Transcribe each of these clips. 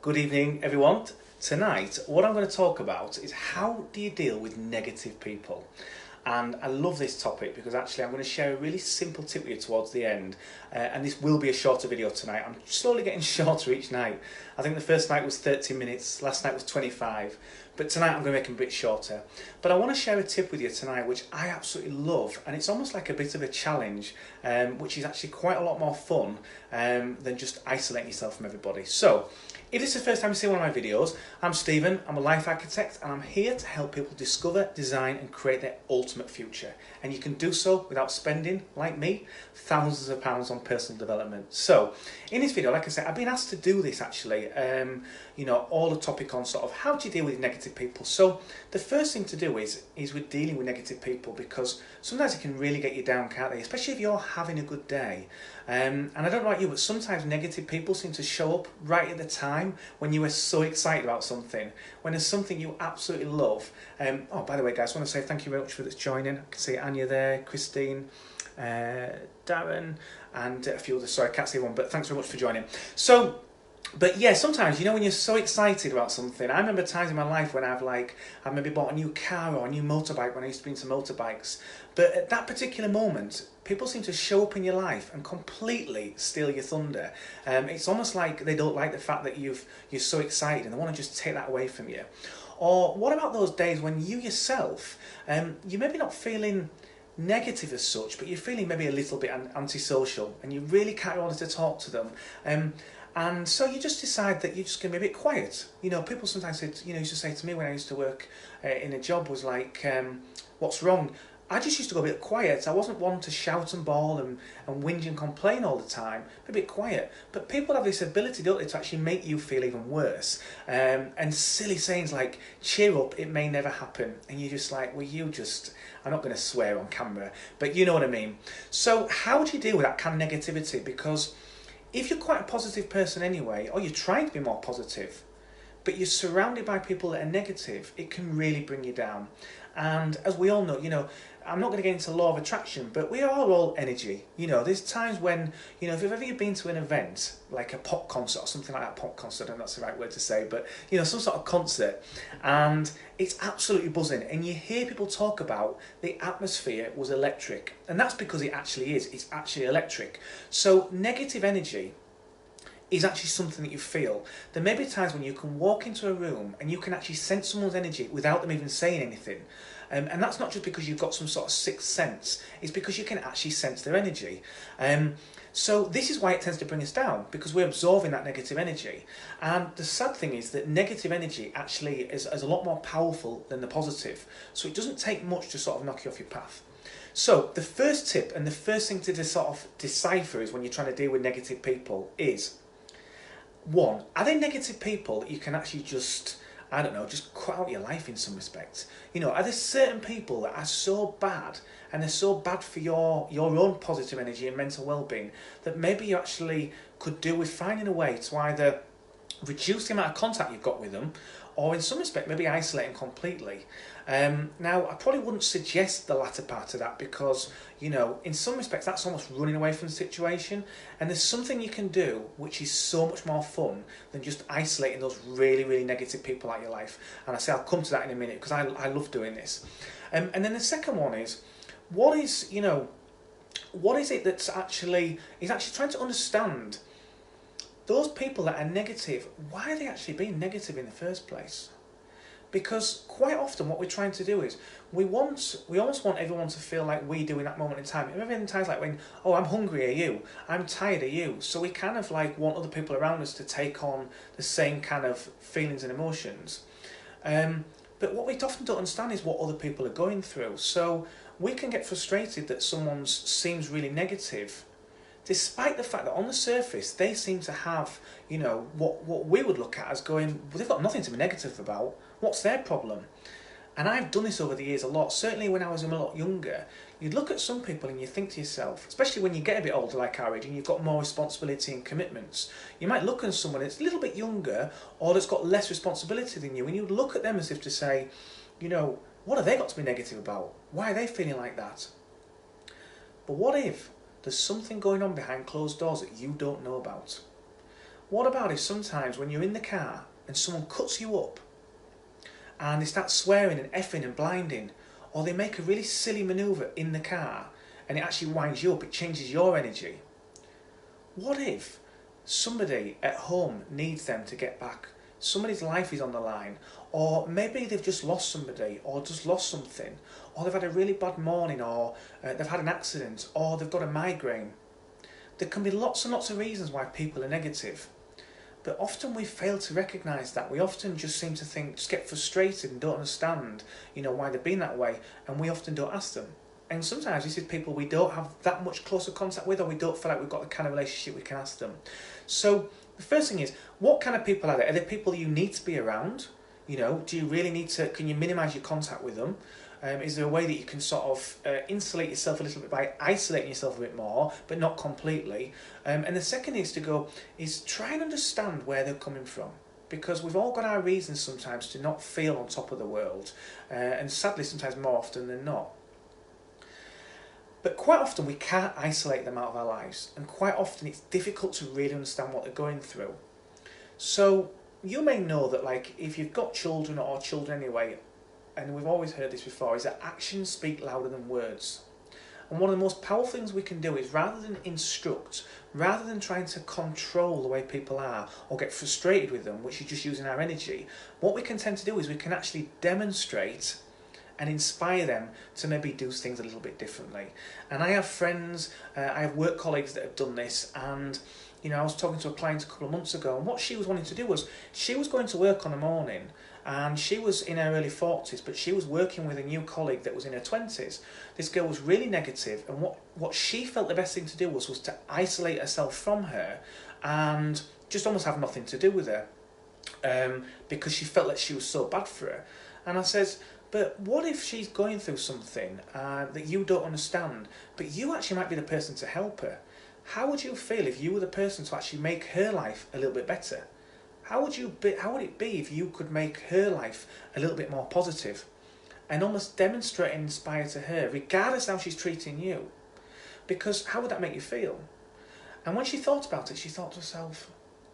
Good evening, everyone. Tonight, what I'm going to talk about is how do you deal with negative people? And I love this topic because actually I'm going to share a really simple tip with you towards the end. And this will be a shorter video tonight. I'm slowly getting shorter each night. I think the first night was 30 minutes, last night was 25. But tonight I'm going to make them a bit shorter. But I want to share a tip with you tonight which I absolutely love. And it's almost like a bit of a challenge, which is actually quite a lot more fun than just isolating yourself from everybody. So, if this is the first time you see one of my videos, I'm Stephen, I'm a life architect, and I'm here to help people discover, design and create their ultimate future. And you can do so without spending, like me, thousands of pounds on personal development. So, in this video, like I said, I've been asked to do this actually, all the topic on sort of how do you deal with negative people. So, the first thing to do is with dealing with negative people, because sometimes it can really get you down, can't they? Especially if you're having a good day. And I don't know about you, but sometimes negative people seem to show up right at the time when you were so excited about something, when there's something you absolutely love. Oh, by the way, guys, I want to say thank you very much for this joining. I can see Anya there, Christine, Darren, and a few others. Sorry, I can't see one, but thanks very much for joining. So, but yeah, sometimes, when you're so excited about something, I remember times in my life when I've maybe bought a new car or a new motorbike when I used to be into motorbikes. But at that particular moment, people seem to show up in your life and completely steal your thunder. It's almost like they don't like the fact that you're so excited and they want to just take that away from you. Or what about those days when you yourself, you're maybe not feeling negative as such, but you're feeling maybe a little bit antisocial and you really can't be bothered to talk to them. And so you just decide that you're just going to be a bit quiet. People sometimes say, used to say to me when I used to work in a job was like, what's wrong? I just used to go a bit quiet. I wasn't one to shout and bawl and whinge and complain all the time. A bit quiet. But people have this ability, don't they, to actually make you feel even worse. And silly sayings like, cheer up, it may never happen. And you're just like, well, I'm not going to swear on camera, but you know what I mean. So how do you deal with that kind of negativity? Because if you're quite a positive person anyway, or you're trying to be more positive, but you're surrounded by people that are negative, it can really bring you down. And as we all know, I'm not going to get into law of attraction, but we are all energy. There's times when, if you've ever been to an event, like a pop concert or something like that, pop concert, I don't know if that's the right word to say, but, some sort of concert, and it's absolutely buzzing, and you hear people talk about the atmosphere was electric, and that's because it actually is. It's actually electric. So negative energy is actually something that you feel. There may be times when you can walk into a room and you can actually sense someone's energy without them even saying anything. And that's not just because you've got some sort of sixth sense, it's because you can actually sense their energy. So this is why it tends to bring us down, because we're absorbing that negative energy. And the sad thing is that negative energy actually is a lot more powerful than the positive. So it doesn't take much to sort of knock you off your path. So the first tip and the first thing to sort of decipher is when you're trying to deal with negative people is, one, are they negative people that you can actually just cut out your life in some respects? Are there certain people that are so bad and they're so bad for your own positive energy and mental well-being that maybe you actually could do with finding a way to either reduce the amount of contact you've got with them, or in some respect maybe isolating completely. Now, I probably wouldn't suggest the latter part of that because, in some respects that's almost running away from the situation, and there's something you can do which is so much more fun than just isolating those really, really negative people out of your life. And I say I'll come to that in a minute because I love doing this. And then the second one is, what is it that's actually trying to understand those people that are negative, why are they actually being negative in the first place? Because quite often what we're trying to do is we almost want everyone to feel like we do in that moment in time. Remember in times like when, oh, I'm hungry, are you? I'm tired, are you? So we kind of want other people around us to take on the same kind of feelings and emotions. But what we often don't understand is what other people are going through. So we can get frustrated that someone seems really negative, despite the fact that on the surface they seem to have, what we would look at as going, well, they've got nothing to be negative about. What's their problem? And I've done this over the years a lot. Certainly when I was a lot younger, you'd look at some people and you think to yourself, especially when you get a bit older like our age and you've got more responsibility and commitments, you might look at someone that's a little bit younger or that's got less responsibility than you, and you'd look at them as if to say, what have they got to be negative about? Why are they feeling like that? But what if there's something going on behind closed doors that you don't know about? What about if sometimes when you're in the car and someone cuts you up and they start swearing and effing and blinding, or they make a really silly manoeuvre in the car and it actually winds you up, it changes your energy? What if somebody at home needs them to get back? Somebody's life is on the line, or maybe they've just lost somebody, or just lost something, or they've had a really bad morning, or they've had an accident, or they've got a migraine. There can be lots and lots of reasons why people are negative, but often we fail to recognise that. We often just seem to think, just get frustrated and don't understand, why they've been that way, and we often don't ask them. And sometimes this is people we don't have that much closer contact with, or we don't feel like we've got the kind of relationship we can ask them. So the first thing is, what kind of people are there? Are there people you need to be around? Do you really need to, can you minimise your contact with them? Is there a way that you can sort of insulate yourself a little bit by isolating yourself a bit more, but not completely? And the second is try and understand where they're coming from. Because we've all got our reasons sometimes to not feel on top of the world, and sadly sometimes more often than not. But quite often we can't isolate them out of our lives, and quite often it's difficult to really understand what they're going through. So you may know that, like, if you've got children or children anyway, and we've always heard this before, is that actions speak louder than words. And one of the most powerful things we can do is, rather than instruct, rather than trying to control the way people are or get frustrated with them, which is just using our energy, what we can tend to do is we can actually demonstrate and inspire them to maybe do things a little bit differently. And I have friends, I have work colleagues that have done this, and I was talking to a client a couple of months ago, and what she was wanting to do was, she was going to work on a morning, and she was in her early 40s, but she was working with a new colleague that was in her 20s. This girl was really negative, and what she felt the best thing to do was to isolate herself from her and just almost have nothing to do with her, because she felt like she was so bad for her. And I says, but what if she's going through something that you don't understand, but you actually might be the person to help her? How would you feel if you were the person to actually make her life a little bit better? How would it be if you could make her life a little bit more positive and almost demonstrate and inspire to her, regardless of how she's treating you? Because how would that make you feel? And when she thought about it, she thought to herself,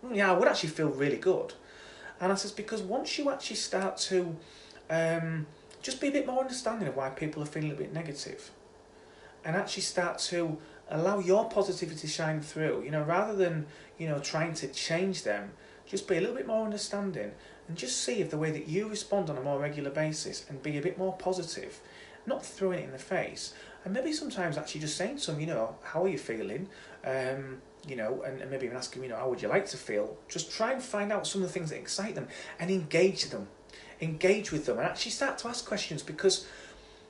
yeah, I would actually feel really good. And I says, because once you actually start to just be a bit more understanding of why people are feeling a bit negative, and actually start to allow your positivity to shine through, rather than, trying to change them, just be a little bit more understanding and just see if the way that you respond on a more regular basis and be a bit more positive, not throwing it in the face, and maybe sometimes actually just saying to them, how are you feeling? And maybe even asking, how would you like to feel? Just try and find out some of the things that excite them and engage them. Engage with them and actually start to ask questions, because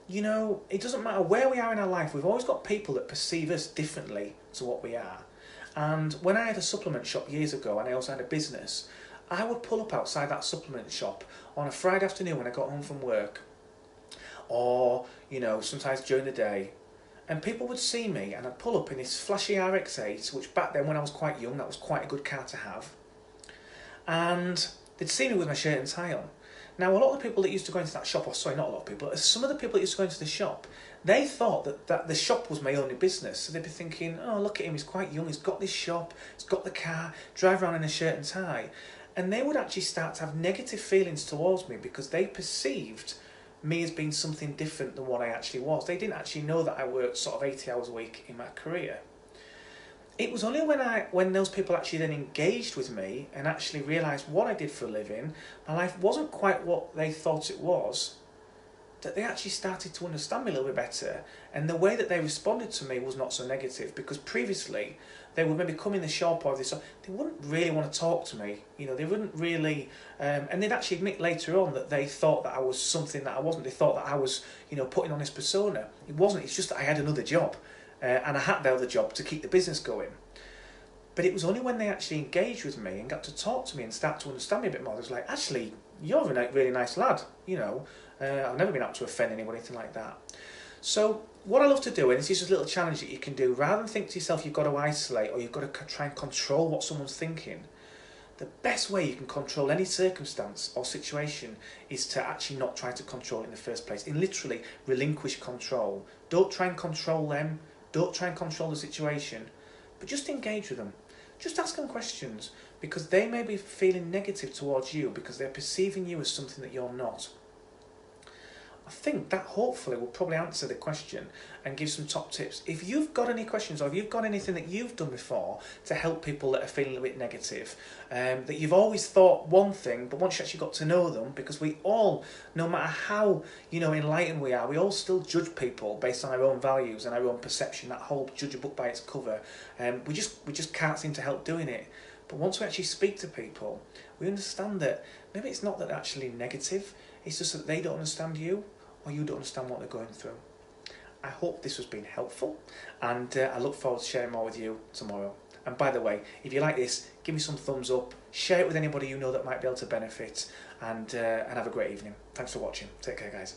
it doesn't matter where we are in our life, we've always got people that perceive us differently to what we are. And when I had a supplement shop years ago, and I also had a business, I would pull up outside that supplement shop on a Friday afternoon when I got home from work, or sometimes during the day, and people would see me and I'd pull up in this flashy RX-8, which back then when I was quite young, that was quite a good car to have, and they'd see me with my shirt and tie on. Now, a lot of the people that used to go into that shop, or sorry, not a lot of people, some of the people that used to go into the shop, they thought that the shop was my only business. So they'd be thinking, oh, look at him, he's quite young, he's got this shop, he's got the car, drive around in a shirt and tie. And they would actually start to have negative feelings towards me because they perceived me as being something different than what I actually was. They didn't actually know that I worked sort of 80 hours a week in my career. It was only when those people actually then engaged with me and actually realised what I did for a living, my life wasn't quite what they thought it was, that they actually started to understand me a little bit better, and the way that they responded to me was not so negative, because previously they would maybe come in the shop or they wouldn't really want to talk to me, they wouldn't really, and they'd actually admit later on that they thought that I was something that I wasn't. They thought that I was, putting on this persona. It wasn't, it's just that I had another job. And I had the other job to keep the business going. But it was only when they actually engaged with me and got to talk to me and start to understand me a bit more, they was like, actually, you're a really nice lad, I've never been out to offend anyone, anything like that. So what I love to do, and this is just a little challenge that you can do, rather than think to yourself you've got to isolate or you've got to try and control what someone's thinking, the best way you can control any circumstance or situation is to actually not try to control it in the first place, and literally relinquish control. Don't try and control them. Don't try and control the situation, but just engage with them. just ask them questions, because they may be feeling negative towards you because they're perceiving you as something that you're not. I think that hopefully will probably answer the question and give some top tips. If you've got any questions, or if you've got anything that you've done before to help people that are feeling a bit negative, that you've always thought one thing, but once you actually got to know them, because we all, no matter how enlightened we are, we all still judge people based on our own values and our own perception. That whole judge a book by its cover, we just can't seem to help doing it. But once we actually speak to people, we understand that maybe it's not that they're actually negative, it's just that they don't understand you, or you don't understand what they're going through. I hope this has been helpful, and I look forward to sharing more with you tomorrow. And by the way, if you like this, give me some thumbs up, share it with anybody you know that might be able to benefit, and have a great evening. Thanks for watching. Take care, guys.